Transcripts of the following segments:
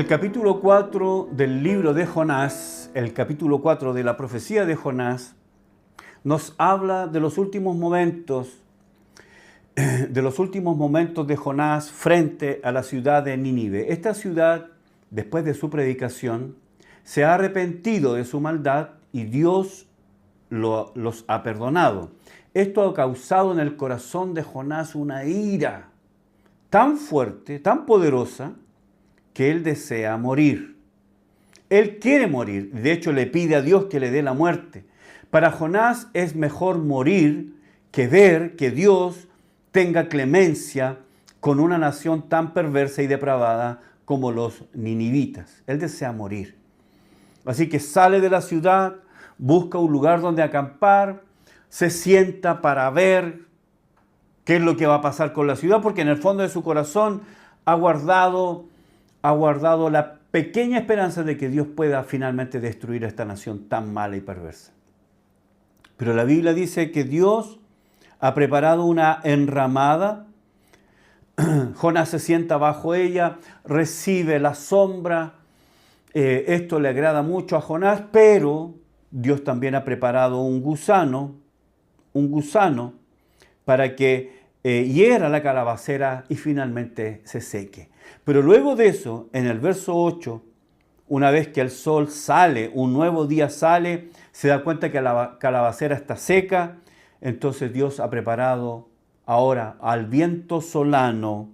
El capítulo 4 del libro de Jonás, el capítulo 4 de la profecía de Jonás, nos habla de los últimos momentos de Jonás frente a la ciudad de Nínive. Esta ciudad, después de su predicación, se ha arrepentido de su maldad y Dios los ha perdonado. Esto ha causado en el corazón de Jonás una ira tan fuerte, tan poderosa, que él desea morir. Él quiere morir, de hecho le pide a Dios que le dé la muerte. Para Jonás es mejor morir que ver que Dios tenga clemencia con una nación tan perversa y depravada como los ninivitas. Él desea morir. Así que sale de la ciudad, busca un lugar donde acampar, se sienta para ver qué es lo que va a pasar con la ciudad, porque en el fondo de su corazón ha guardado la pequeña esperanza de que Dios pueda finalmente destruir a esta nación tan mala y perversa. Pero la Biblia dice que Dios ha preparado una enramada. Jonás se sienta bajo ella, recibe la sombra. Esto le agrada mucho a Jonás, pero Dios también ha preparado un gusano para que hiera la calabacera y finalmente se seque. Pero luego de eso, en el verso 8, una vez que el sol sale, un nuevo día sale, se da cuenta que la calabacera está seca. Entonces Dios ha preparado ahora al viento solano,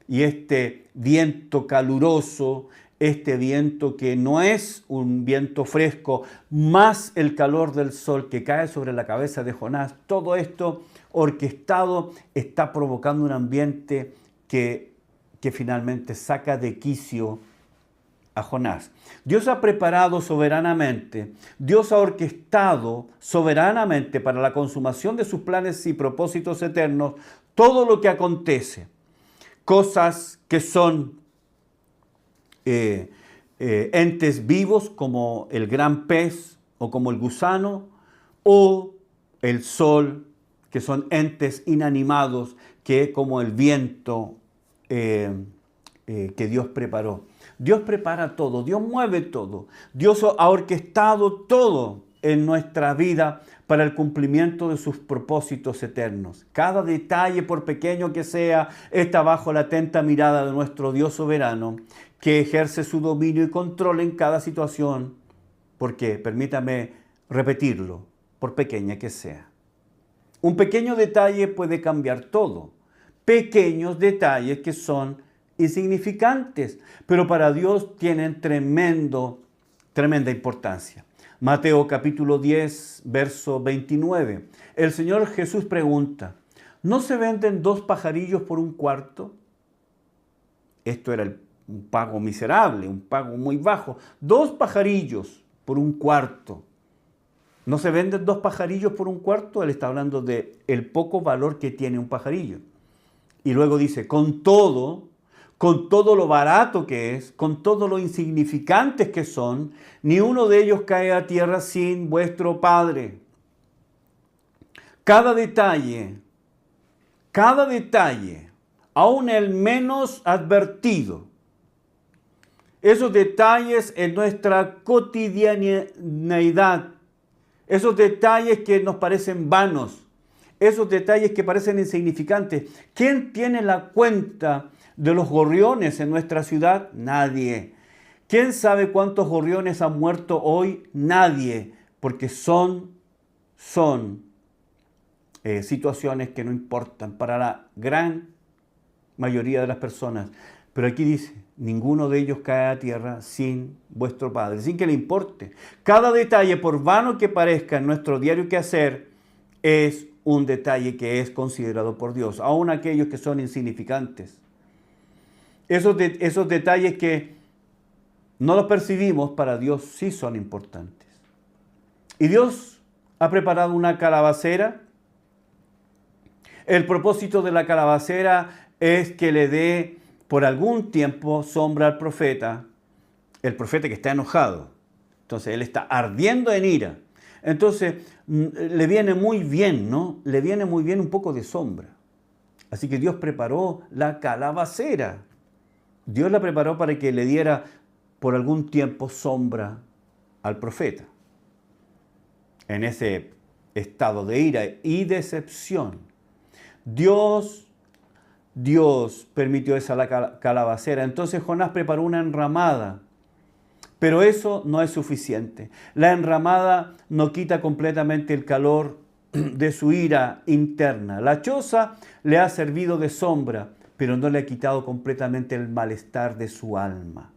y este viento caluroso, este viento que no es un viento fresco, más el calor del sol que cae sobre la cabeza de Jonás, todo esto orquestado está provocando un ambiente que finalmente saca de quicio a Jonás. Dios ha preparado soberanamente, Dios ha orquestado soberanamente para la consumación de sus planes y propósitos eternos todo lo que acontece. Cosas que son entes vivos como el gran pez o como el gusano, o el sol, que son entes inanimados que como el viento que Dios preparó. Dios prepara todo, Dios mueve todo, Dios ha orquestado todo en nuestra vida para el cumplimiento de sus propósitos eternos. Cada detalle, por pequeño que sea, está bajo la atenta mirada de nuestro Dios soberano, que ejerce su dominio y control en cada situación, porque, permítame repetirlo, por pequeña que sea. Un pequeño detalle puede cambiar todo. Pequeños detalles que son insignificantes, pero para Dios tienen tremenda importancia. Mateo capítulo 10, verso 29. El Señor Jesús pregunta, ¿no se venden 2 pajarillos por un cuarto? Esto era un pago miserable, un pago muy bajo. 2 pajarillos por un cuarto. ¿No se venden 2 pajarillos por un cuarto? Él está hablando de el poco valor que tiene un pajarillo. Y luego dice, con todo lo barato que es, con todo lo insignificantes que son, ni uno de ellos cae a tierra sin vuestro Padre. Cada detalle, aún el menos advertido, esos detalles en nuestra cotidianeidad, esos detalles que nos parecen vanos, esos detalles que parecen insignificantes. ¿Quién tiene la cuenta de los gorriones en nuestra ciudad? Nadie. ¿Quién sabe cuántos gorriones han muerto hoy? Nadie, porque son situaciones que no importan para la gran mayoría de las personas. Pero aquí dice, ninguno de ellos cae a tierra sin vuestro Padre, sin que le importe. Cada detalle, por vano que parezca en nuestro diario quehacer, es un detalle que es considerado por Dios, aun aquellos que son insignificantes. Esos detalles que no los percibimos, para Dios sí son importantes. Y Dios ha preparado una calabacera. El propósito de la calabacera es que le dé por algún tiempo sombra al profeta, el profeta que está enojado. Entonces él está ardiendo en ira. Entonces le viene muy bien, ¿no? Le viene muy bien un poco de sombra. Así que Dios preparó la calabacera. Dios la preparó para que le diera por algún tiempo sombra al profeta en ese estado de ira y decepción. Dios permitió esa calabacera. Entonces Jonás preparó una enramada. Pero eso no es suficiente. La enramada no quita completamente el calor de su ira interna. La choza le ha servido de sombra, pero no le ha quitado completamente el malestar de su alma.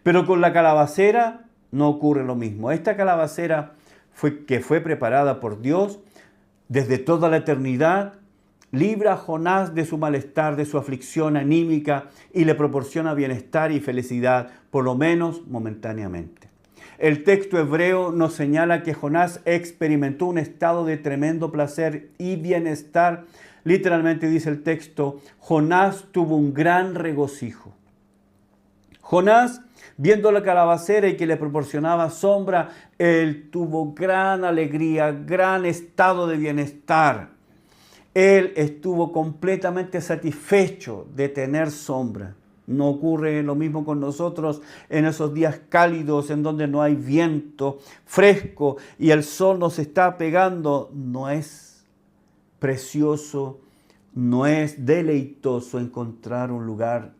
Pero con la calabacera no ocurre lo mismo. Esta calabacera que fue preparada por Dios desde toda la eternidad, libra a Jonás de su malestar, de su aflicción anímica y le proporciona bienestar y felicidad, por lo menos momentáneamente. El texto hebreo nos señala que Jonás experimentó un estado de tremendo placer y bienestar. Literalmente dice el texto, Jonás tuvo un gran regocijo. Jonás, viendo la calabacera y que le proporcionaba sombra, él tuvo gran alegría, gran estado de bienestar. Él estuvo completamente satisfecho de tener sombra. No ocurre lo mismo con nosotros en esos días cálidos en donde no hay viento fresco y el sol nos está pegando. No es precioso, no es deleitoso encontrar un lugar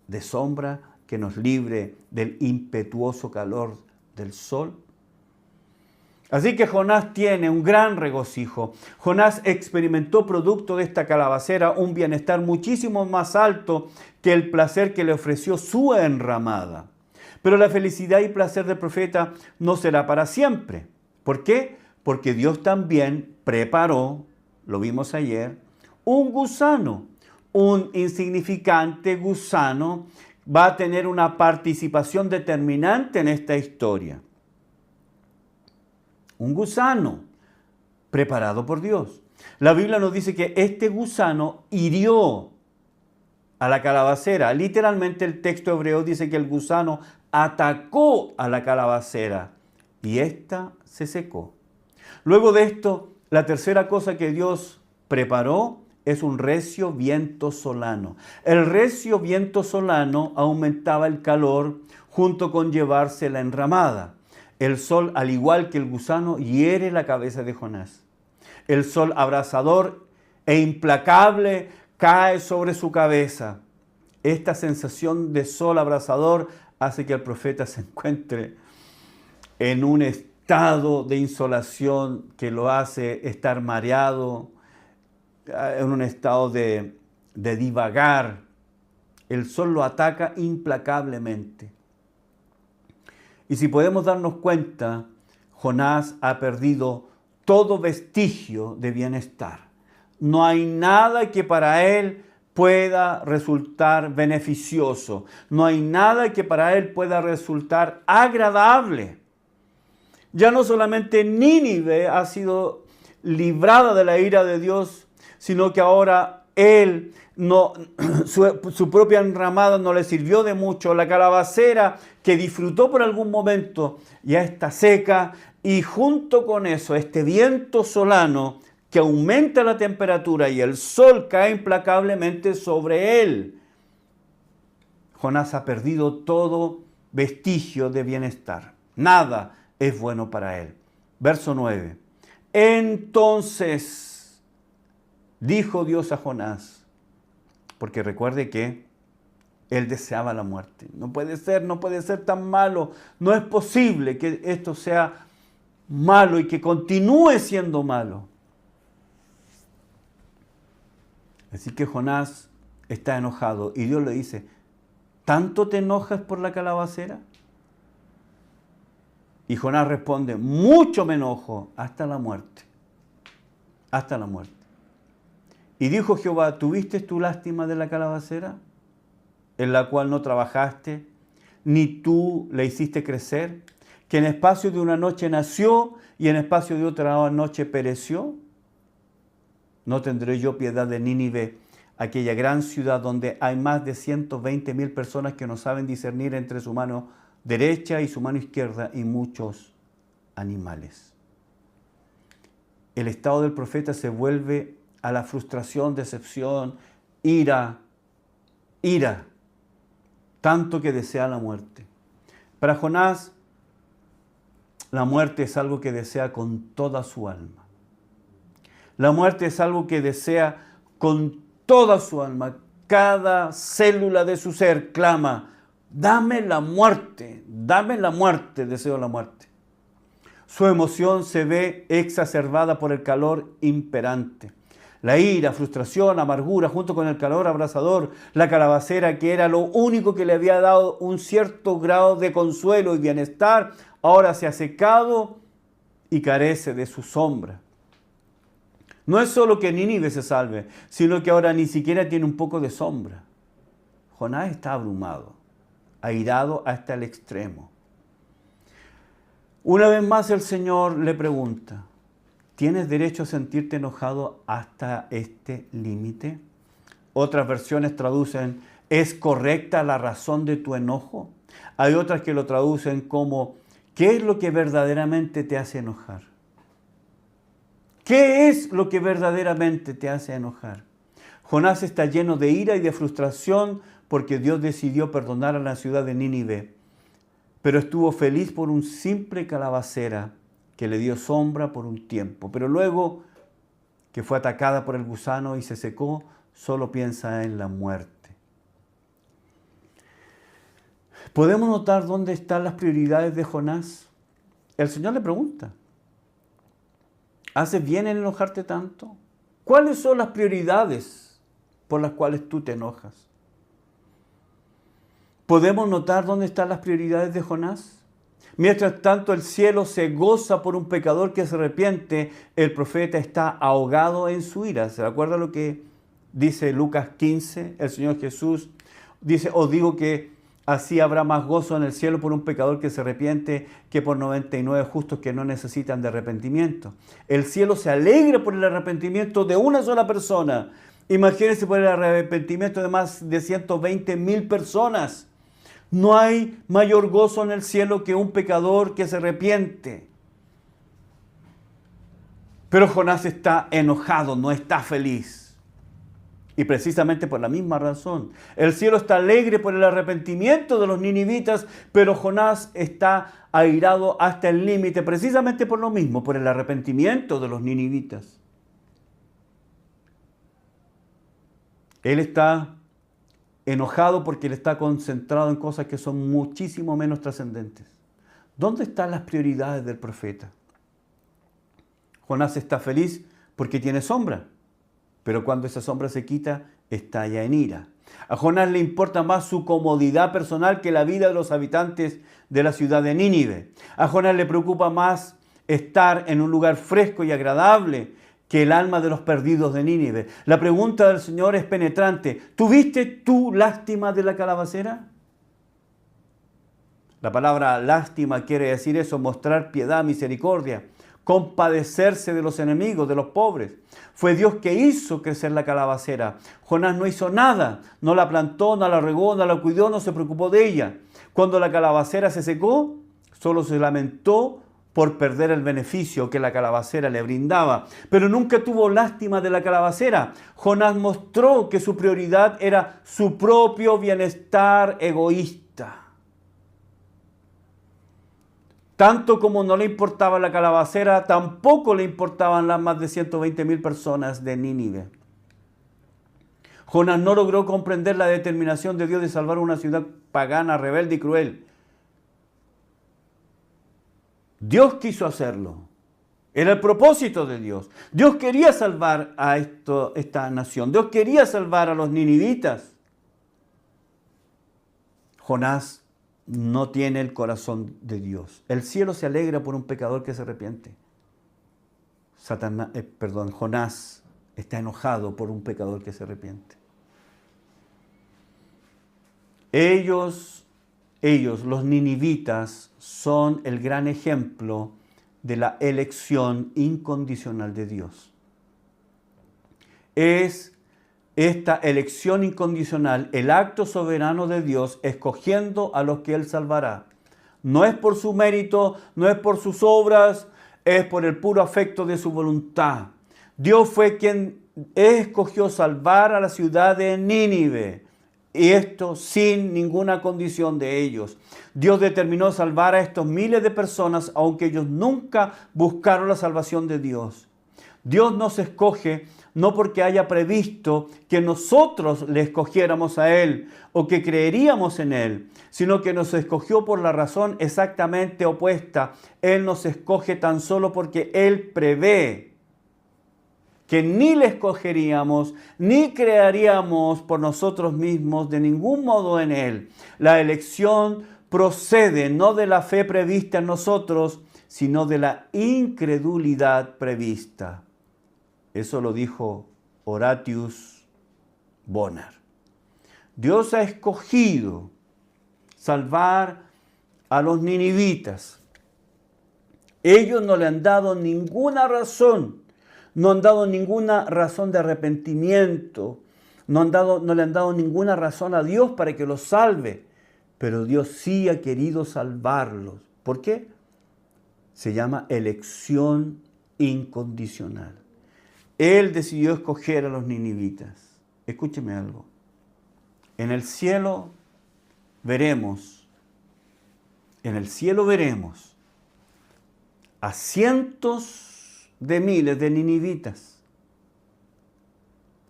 de sombra que nos libre del impetuoso calor del sol. Así que Jonás tiene un gran regocijo. Jonás experimentó producto de esta calabacera un bienestar muchísimo más alto que el placer que le ofreció su enramada. Pero la felicidad y placer del profeta no será para siempre. ¿Por qué? Porque Dios también preparó, lo vimos ayer, un gusano, un insignificante gusano va a tener una participación determinante en esta historia. Un gusano preparado por Dios. La Biblia nos dice que este gusano hirió a la calabacera. Literalmente el texto hebreo dice que el gusano atacó a la calabacera y ésta se secó. Luego de esto, la tercera cosa que Dios preparó es un recio viento solano. El recio viento solano aumentaba el calor junto con llevarse la enramada. El sol, al igual que el gusano, hiere la cabeza de Jonás. El sol abrasador e implacable cae sobre su cabeza. Esta sensación de sol abrasador hace que el profeta se encuentre en un estado de insolación que lo hace estar mareado, en un estado de divagar. El sol lo ataca implacablemente. Y si podemos darnos cuenta, Jonás ha perdido todo vestigio de bienestar. No hay nada que para él pueda resultar beneficioso. No hay nada que para él pueda resultar agradable. Ya no solamente Nínive ha sido librada de la ira de Dios, sino que ahora él su propia enramada no le sirvió de mucho. La calabacera que disfrutó por algún momento ya está seca y junto con eso este viento solano que aumenta la temperatura y el sol cae implacablemente sobre él. Jonás ha perdido todo vestigio de bienestar. Nada es bueno para él. Verso 9. Entonces dijo Dios a Jonás, porque recuerde que él deseaba la muerte. No puede ser tan malo. No es posible que esto sea malo y que continúe siendo malo. Así que Jonás está enojado y Dios le dice, ¿tanto te enojas por la calabacera? Y Jonás responde, mucho me enojo hasta la muerte. Hasta la muerte. Y dijo Jehová, ¿tuviste tu lástima de la calabacera, en la cual no trabajaste, ni tú la hiciste crecer, que en espacio de una noche nació y en espacio de otra noche pereció? ¿No tendré yo piedad de Nínive, aquella gran ciudad donde hay más de 120,000 personas que no saben discernir entre su mano derecha y su mano izquierda y muchos animales? El estado del profeta se vuelve a la frustración, decepción, ira, tanto que desea la muerte. Para Jonás, la muerte es algo que desea con toda su alma. La muerte es algo que desea con toda su alma. Cada célula de su ser clama, dame la muerte, deseo la muerte. Su emoción se ve exacerbada por el calor imperante. La ira, frustración, amargura, junto con el calor abrasador, la calabacera que era lo único que le había dado un cierto grado de consuelo y bienestar, ahora se ha secado y carece de su sombra. No es solo que Nínive se salve, sino que ahora ni siquiera tiene un poco de sombra. Jonás está abrumado, airado hasta el extremo. Una vez más el Señor le pregunta, ¿tienes derecho a sentirte enojado hasta este límite? Otras versiones traducen, ¿es correcta la razón de tu enojo? Hay otras que lo traducen como, ¿qué es lo que verdaderamente te hace enojar? ¿Qué es lo que verdaderamente te hace enojar? Jonás está lleno de ira y de frustración porque Dios decidió perdonar a la ciudad de Nínive, pero estuvo feliz por un simple calabacera que le dio sombra por un tiempo. Pero luego que fue atacada por el gusano y se secó, solo piensa en la muerte. ¿Podemos notar dónde están las prioridades de Jonás? El Señor le pregunta, ¿haces bien en enojarte tanto? ¿Cuáles son las prioridades por las cuales tú te enojas? ¿Podemos notar dónde están las prioridades de Jonás? Mientras tanto el cielo se goza por un pecador que se arrepiente, el profeta está ahogado en su ira. ¿Se acuerda lo que dice Lucas 15? El Señor Jesús dice, os digo que así habrá más gozo en el cielo por un pecador que se arrepiente que por 99 justos que no necesitan de arrepentimiento. El cielo se alegra por el arrepentimiento de una sola persona. Imagínense por el arrepentimiento de más de 120,000 personas. No hay mayor gozo en el cielo que un pecador que se arrepiente. Pero Jonás está enojado, no está feliz. Y precisamente por la misma razón. El cielo está alegre por el arrepentimiento de los ninivitas, pero Jonás está airado hasta el límite, precisamente por lo mismo, por el arrepentimiento de los ninivitas. Él está enojado porque él está concentrado en cosas que son muchísimo menos trascendentes. ¿Dónde están las prioridades del profeta? Jonás está feliz porque tiene sombra, pero cuando esa sombra se quita, estalla en ira. A Jonás le importa más su comodidad personal que la vida de los habitantes de la ciudad de Nínive. A Jonás le preocupa más estar en un lugar fresco y agradable que el alma de los perdidos de Nínive. La pregunta del Señor es penetrante. ¿Tuviste tú lástima de la calabacera? La palabra lástima quiere decir eso, mostrar piedad, misericordia, compadecerse de los enemigos, de los pobres. Fue Dios que hizo crecer la calabacera. Jonás no hizo nada, no la plantó, no la regó, no la cuidó, no se preocupó de ella. Cuando la calabacera se secó, solo se lamentó por perder el beneficio que la calabacera le brindaba. Pero nunca tuvo lástima de la calabacera. Jonás mostró que su prioridad era su propio bienestar egoísta. Tanto como no le importaba la calabacera, tampoco le importaban las más de 120,000 personas de Nínive. Jonás no logró comprender la determinación de Dios de salvar una ciudad pagana, rebelde y cruel. Dios quiso hacerlo. Era el propósito de Dios. Dios quería salvar a esta nación. Dios quería salvar a los ninivitas. Jonás no tiene el corazón de Dios. El cielo se alegra por un pecador que se arrepiente. Jonás está enojado por un pecador que se arrepiente. Ellos, los ninivitas, son el gran ejemplo de la elección incondicional de Dios. Es esta elección incondicional, el acto soberano de Dios escogiendo a los que Él salvará. No es por su mérito, no es por sus obras, es por el puro afecto de su voluntad. Dios fue quien escogió salvar a la ciudad de Nínive. y esto sin ninguna condición de ellos. Dios determinó salvar a estos miles de personas, aunque ellos nunca buscaron la salvación de Dios. Dios nos escoge no porque haya previsto que nosotros le escogiéramos a Él o que creeríamos en Él, sino que nos escogió por la razón exactamente opuesta. Él nos escoge tan solo porque Él prevé que ni le escogeríamos, ni crearíamos por nosotros mismos de ningún modo en Él. La elección procede no de la fe prevista en nosotros, sino de la incredulidad prevista. Eso lo dijo Horatius Bonar. Dios ha escogido salvar a los ninivitas. Ellos no le han dado ninguna razón. No han dado ninguna razón de arrepentimiento, no le han dado ninguna razón a Dios para que los salve, pero Dios sí ha querido salvarlos. ¿Por qué? Se llama elección incondicional. Él decidió escoger a los ninivitas. Escúcheme algo. En el cielo veremos a cientos de miles de ninivitas.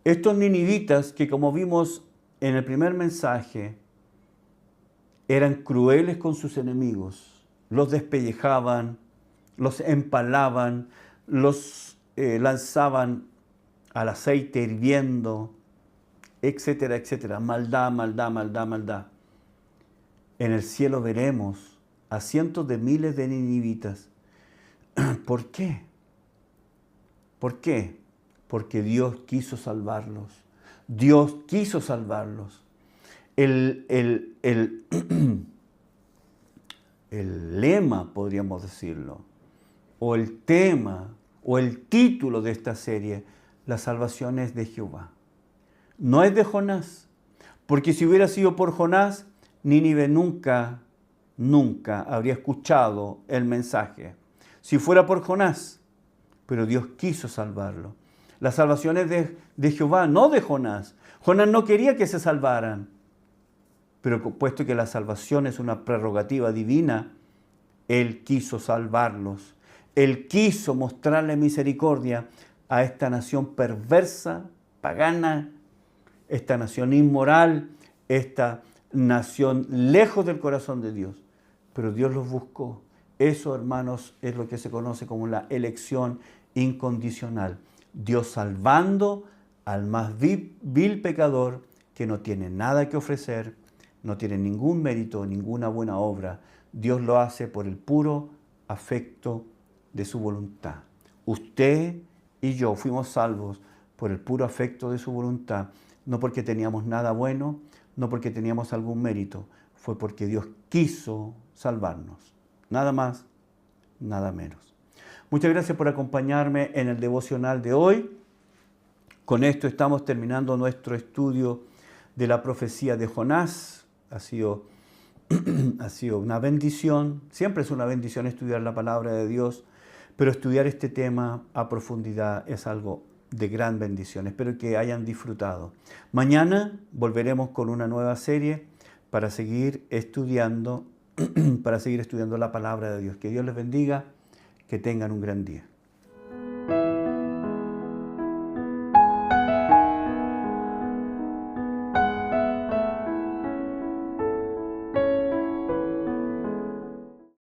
Estos ninivitas que, como vimos en el primer mensaje, eran crueles con sus enemigos, los despellejaban, los empalaban, los lanzaban al aceite hirviendo, etcétera, etcétera. Maldad, maldad, maldad, maldad. En el cielo veremos a cientos de miles de ninivitas. ¿Por qué? ¿Por qué? Porque Dios quiso salvarlos. Dios quiso salvarlos. El lema, podríamos decirlo, o el tema, o el título de esta serie, la salvación es de Jehová. No es de Jonás, porque si hubiera sido por Jonás, Nínive nunca habría escuchado el mensaje. Si fuera por Jonás, pero Dios quiso salvarlo. La salvación es de Jehová, no de Jonás. Jonás no quería que se salvaran, pero puesto que la salvación es una prerrogativa divina, Él quiso salvarlos. Él quiso mostrarle misericordia a esta nación perversa, pagana, esta nación inmoral, esta nación lejos del corazón de Dios. Pero Dios los buscó. Eso, hermanos, es lo que se conoce como la elección incondicional. Dios salvando al más vil pecador que no tiene nada que ofrecer, no tiene ningún mérito, ninguna buena obra. Dios lo hace por el puro afecto de su voluntad. Usted y yo fuimos salvos por el puro afecto de su voluntad, no porque teníamos nada bueno, no porque teníamos algún mérito, fue porque Dios quiso salvarnos. Nada más, nada menos. Muchas gracias por acompañarme en el devocional de hoy. Con esto estamos terminando nuestro estudio de la profecía de Jonás. Ha sido una bendición. Siempre es una bendición estudiar la palabra de Dios, pero estudiar este tema a profundidad es algo de gran bendición. Espero que hayan disfrutado. Mañana volveremos con una nueva serie para seguir estudiando la palabra de Dios. Que Dios les bendiga, que tengan un gran día.